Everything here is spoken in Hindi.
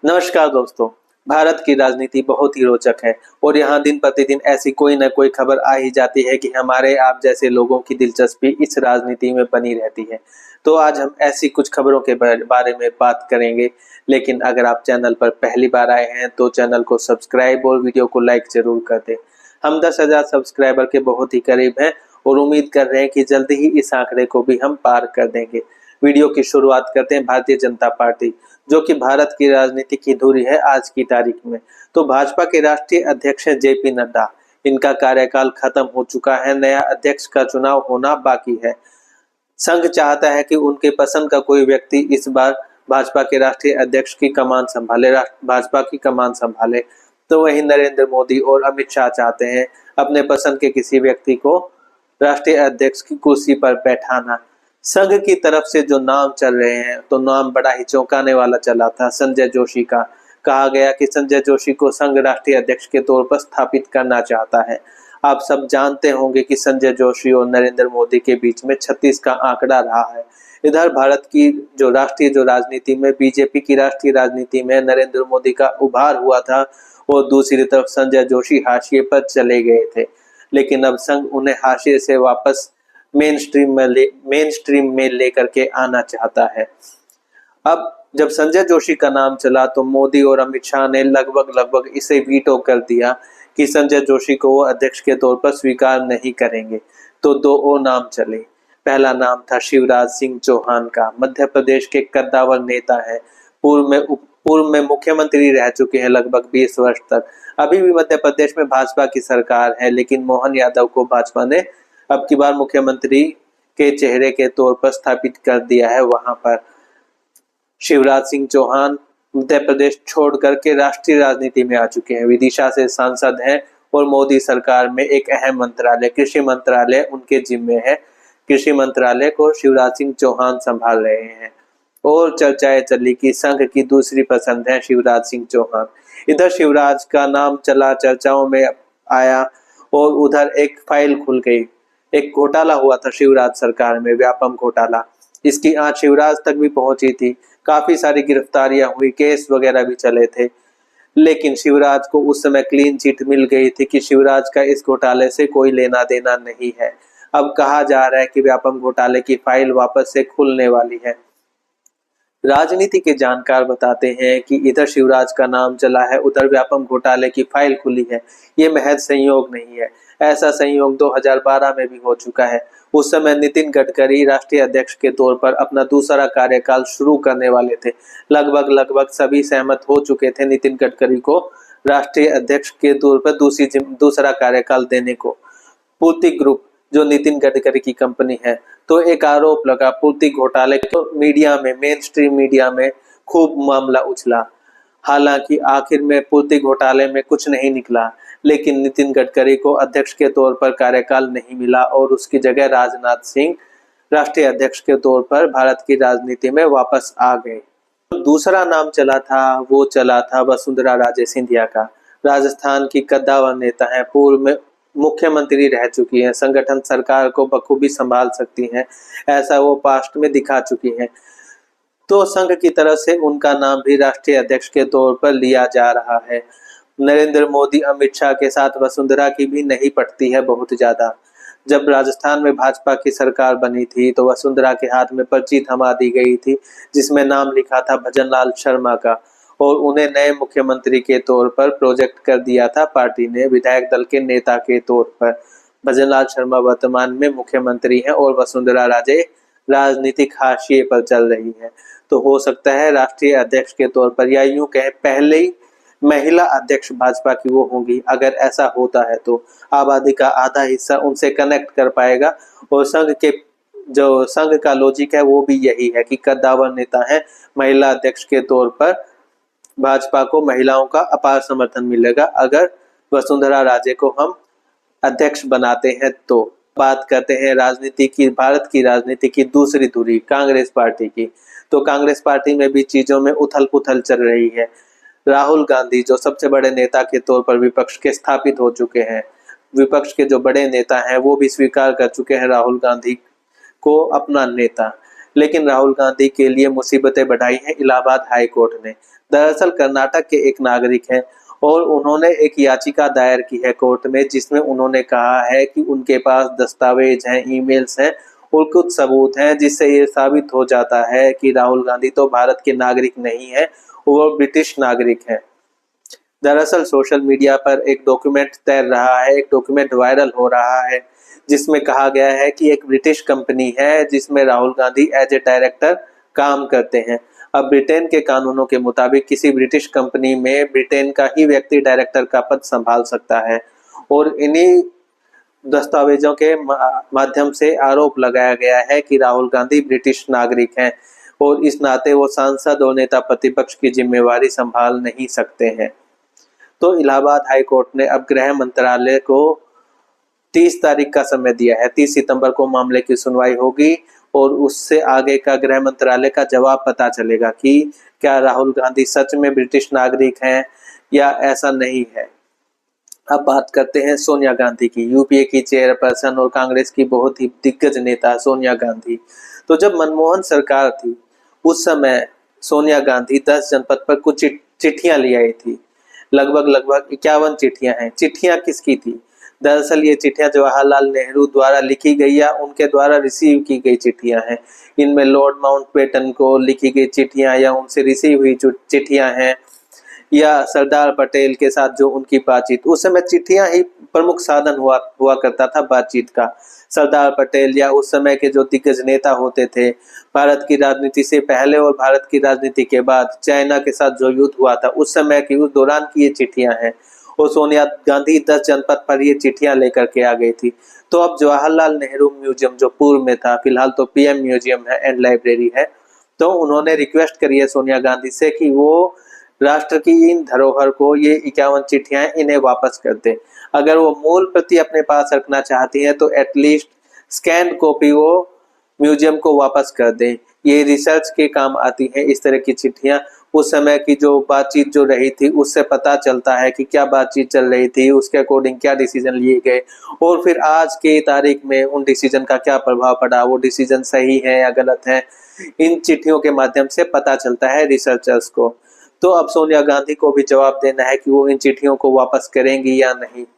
नमस्कार दोस्तों। भारत की राजनीति बहुत ही रोचक है और यहाँ दिन प्रतिदिन ऐसी कोई न कोई खबर आ ही जाती है कि हमारे आप जैसे लोगों की दिलचस्पी इस राजनीति में बनी रहती है। तो आज हम ऐसी कुछ खबरों के बारे में बात करेंगे। लेकिन अगर आप चैनल पर पहली बार आए हैं तो चैनल को सब्सक्राइब और वीडियो को लाइक जरूर कर दें। हम 10,000 सब्सक्राइबर के बहुत ही करीब हैं और उम्मीद कर रहे हैं कि जल्दी ही इस आंकड़े को भी हम पार कर देंगे। वीडियो की शुरुआत करते हैं भारतीय जनता पार्टी, जो कि भारत की राजनीति की धुरी है आज की तारीख में। तो भाजपा के राष्ट्रीय अध्यक्ष हैं जेपी नड्डा। इनका कार्यकाल खत्म हो चुका है, नया अध्यक्ष का चुनाव होना बाकी है। संघ चाहता है कि उनके पसंद का कोई व्यक्ति इस बार भाजपा के राष्ट्रीय अध्यक्ष की कमान संभाले, भाजपा की कमान संभाले। तो वहीं नरेंद्र मोदी और अमित शाह चाहते हैं अपने पसंद के किसी व्यक्ति को राष्ट्रीय अध्यक्ष की कुर्सी पर बैठाना। संघ की तरफ से जो नाम चल रहे हैं तो नाम बड़ा ही चौंकाने वाला चला था संजय जोशी का। कहा गया कि संजय जोशी को संघ राष्ट्रीय अध्यक्ष के तौर पर स्थापित करना चाहता है। आप सब जानते होंगे कि संजय जोशी और नरेंद्र मोदी के बीच में 36 का आंकड़ा रहा है। इधर भारत की जो राष्ट्रीय राजनीति में, बीजेपी की राष्ट्रीय राजनीति में नरेंद्र मोदी का उभार हुआ था और दूसरी तरफ संजय जोशी हाशिए पर चले गए थे। लेकिन अब संघ उन्हें हाशिए से वापस मेन स्ट्रीम में लेकर के आना चाहता है। अब जब संजय जोशी का नाम चला तो मोदी और अमित शाह ने लगभग इसे वीटो कर दिया कि संजय जोशी को वो अध्यक्ष के तौर पर स्वीकार नहीं करेंगे। तो दो और नाम चले। पहला नाम था शिवराज सिंह चौहान का। मध्य प्रदेश के कद्दावर नेता है। पूर्व में मुख्यमंत्री रह चुके हैं लगभग 20 वर्ष तक। अभी भी मध्य प्रदेश में भाजपा की सरकार है, लेकिन मोहन यादव को भाजपा ने अब की बार मुख्यमंत्री के चेहरे के तौर पर स्थापित कर दिया है। वहां पर शिवराज सिंह चौहान मध्य प्रदेश छोड़ करके राष्ट्रीय राजनीति में आ चुके हैं। विदिशा से सांसद हैं और मोदी सरकार में एक अहम मंत्रालय, कृषि मंत्रालय उनके जिम्मे है। कृषि मंत्रालय को शिवराज सिंह चौहान संभाल रहे हैं। और चर्चाएं चली कि संघ की दूसरी पसंद है शिवराज सिंह चौहान। इधर शिवराज का नाम चला, चर्चाओं में आया और उधर एक फाइल खुल गई। एक घोटाला हुआ था शिवराज सरकार में, व्यापम घोटाला। इसकी आंच शिवराज तक भी पहुंची थी। काफी सारी गिरफ्तारियां हुई, केस वगैरह भी चले थे। लेकिन शिवराज को उस समय क्लीन चिट मिल गई थी कि शिवराज का इस घोटाले से कोई लेना देना नहीं है। अब कहा जा रहा है कि व्यापम घोटाले की फाइल वापस से खुलने वाली है। राजनीति के जानकार बताते हैं कि इधर शिवराज का नाम चला है, उधर व्यापम घोटाले की फाइल खुली है। ये महज संयोग नहीं है, ऐसा संयोग 2012 में भी हो चुका है। उस समय नितिन गडकरी राष्ट्रीय अध्यक्ष के तौर पर अपना दूसरा कार्यकाल शुरू करने वाले थे। लगभग सभी सहमत हो चुके थे नितिन गडकरी को राष्ट्रीय अध्यक्ष के तौर पर दूसरा कार्यकाल देने को। पूर्ति ग्रुप जो नितिन गडकरी की कंपनी है, तो एक आरोप लगा पूर्ति घोटाले। तो मीडिया में, मेन स्ट्रीम मीडिया में खूब मामला उछला। हालांकि आखिर में पूर्ति घोटाले में कुछ नहीं निकला, लेकिन नितिन गडकरी को अध्यक्ष के तौर पर कार्यकाल नहीं मिला और उसकी जगह राजनाथ सिंह राष्ट्रीय अध्यक्ष के तौर पर भारत की राजनीति में वापस आ गए। दूसरा नाम चला था, वो चला था वसुंधरा राजे सिंधिया का। राजस्थान की कद्दावर नेता है, पूर्व में मुख्यमंत्री रह चुकी हैं, संगठन सरकार को बखूबी संभाल सकती हैं, ऐसा वो पास्ट में दिखा चुकी हैं। तो संघ की तरफ से उनका नाम भी राष्ट्रीय अध्यक्ष के तौर पर लिया जा रहा है। नरेंद्र मोदी अमित शाह के साथ वसुंधरा की भी नहीं पटती है बहुत ज्यादा। जब राजस्थान में भाजपा की सरकार बनी थी तो वसुंधरा के हाथ में पर्ची थमा दी गई थी, जिसमें नाम लिखा था भजनलाल शर्मा का, और उन्हें नए मुख्यमंत्री के तौर पर प्रोजेक्ट कर दिया था पार्टी ने, विधायक दल के नेता के तौर पर। भजनलाल शर्मा वर्तमान में मुख्यमंत्री हैं और वसुंधरा राजे राजनीतिक हाशिए पर चल रही है। तो हो सकता है राष्ट्रीय अध्यक्ष के तौर पर, या यूं कहें पहले ही महिला अध्यक्ष भाजपा की वो होंगी। अगर ऐसा होता है तो आबादी का आधा हिस्सा उनसे कनेक्ट कर पाएगा। और संघ का लॉजिक है वो भी यही है कि कद्दावर नेता है, महिला अध्यक्ष के तौर पर भाजपा को महिलाओं का अपार समर्थन मिलेगा अगर वसुंधरा राजे को हम अध्यक्ष बनाते हैं। तो बात करते हैं राजनीति की, भारत की राजनीति की दूसरी धुरी कांग्रेस पार्टी की। तो कांग्रेस पार्टी में भी चीजों में उथल पुथल चल रही है। राहुल गांधी जो सबसे बड़े नेता के तौर पर विपक्ष के स्थापित हो चुके हैं, विपक्ष के जो बड़े नेता हैं वो भी स्वीकार कर चुके हैं राहुल गांधी को अपना नेता। लेकिन राहुल गांधी के लिए मुसीबतें बढ़ाई हैं इलाहाबाद हाई कोर्ट ने। दरअसल कर्नाटक के एक नागरिक हैं और उन्होंने एक याचिका दायर की है कोर्ट में, जिसमें उन्होंने कहा है कि उनके पास दस्तावेज हैं, ईमेल्स हैं और कुछ सबूत हैं, जिससे ये साबित हो जाता है कि राहुल गांधी तो भारत के नागरिक नहीं है, वो ब्रिटिश नागरिक हैं। दरअसल सोशल मीडिया पर एक डॉक्यूमेंट तैर रहा है, एक डॉक्यूमेंट वायरल हो रहा है, जिसमें कहा गया है कि एक ब्रिटिश कंपनी है जिसमें Rahul Gandhi as a director काम करते हैं। अब ब्रिटेन के कानूनों के मुताबिक किसी ब्रिटिश कंपनी में ब्रिटेन का ही व्यक्ति डायरेक्टर का पद संभाल सकता है और इन्हीं दस्तावेजों के माध्यम से आरोप लगाया गया है कि राहुल गांधी ब्रिटिश नागरिक हैं और इस नाते वो सांसद और नेता प्रतिपक्ष की जिम्मेवारी संभाल नहीं सकते हैं। तो इलाहाबाद हाई कोर्ट ने अब गृह मंत्रालय को 30 तारीख का समय दिया है। 30 सितंबर को मामले की सुनवाई होगी और उससे आगे का गृह मंत्रालय का जवाब पता चलेगा कि क्या राहुल गांधी सच में ब्रिटिश नागरिक हैं या ऐसा नहीं है। अब बात करते हैं सोनिया गांधी की, यूपीए की चेयरपर्सन और कांग्रेस की बहुत ही दिग्गज नेता सोनिया गांधी। तो जब मनमोहन सरकार थी उस समय सोनिया गांधी 10 जनपद पर कुछ चिट्ठियां ले आई थी। लगभग 51 चिट्ठियां हैं। चिट्ठियां किसकी थी? दरअसल ये चिट्ठियां जवाहरलाल नेहरू द्वारा लिखी गई या उनके द्वारा रिसीव की गई चिट्ठियां हैं। इनमें लॉर्ड माउंटबेटन को लिखी गई चिट्ठियां या उनसे रिसीव हुई चिट्ठियां हैं या सरदार पटेल के साथ जो उनकी बातचीत, उस समय चिट्ठियां ही प्रमुख साधन हुआ करता था बातचीत का। सरदार पटेल या उस समय के जो दिग्गज नेता होते थे, भारत की राजनीति से पहले और भारत की राजनीति के बाद चाइना के साथ जो युद्ध हुआ था उस समय की, उस दौरान की ये चिट्ठियां हैं और सोनिया गांधी 10 जनपद पर ये चिट्ठियां लेकर के आ गई थी। तो अब जवाहरलाल नेहरू म्यूजियम जो पूर्व में था, फिलहाल तो पीएम म्यूजियम है एंड लाइब्रेरी है, तो उन्होंने रिक्वेस्ट करी है सोनिया गांधी से कि वो राष्ट्र की इन धरोहर को, ये 51 चिट्ठियां इन्हें वापस कर दें। अगर वो मूल प्रति अपने पास रखना चाहती हैं तो एटलीस्ट स्कैन कॉपी वो म्यूजियम को वापस कर दें। ये रिसर्च के काम आती है इस तरह की चिट्ठियां। उस समय की जो बातचीत जो रही थी उससे पता चलता है कि क्या बातचीत चल रही थी, उसके अकॉर्डिंग क्या डिसीजन लिए गए और फिर आज के तारीख में उन डिसीजन का क्या प्रभाव पड़ा, वो डिसीजन सही है या गलत है, इन चिट्ठियों के माध्यम से पता चलता है रिसर्चर्स को। तो अब सोनिया गांधी को भी जवाब देना है कि वो इन चिट्ठियों को वापस करेंगी या नहीं।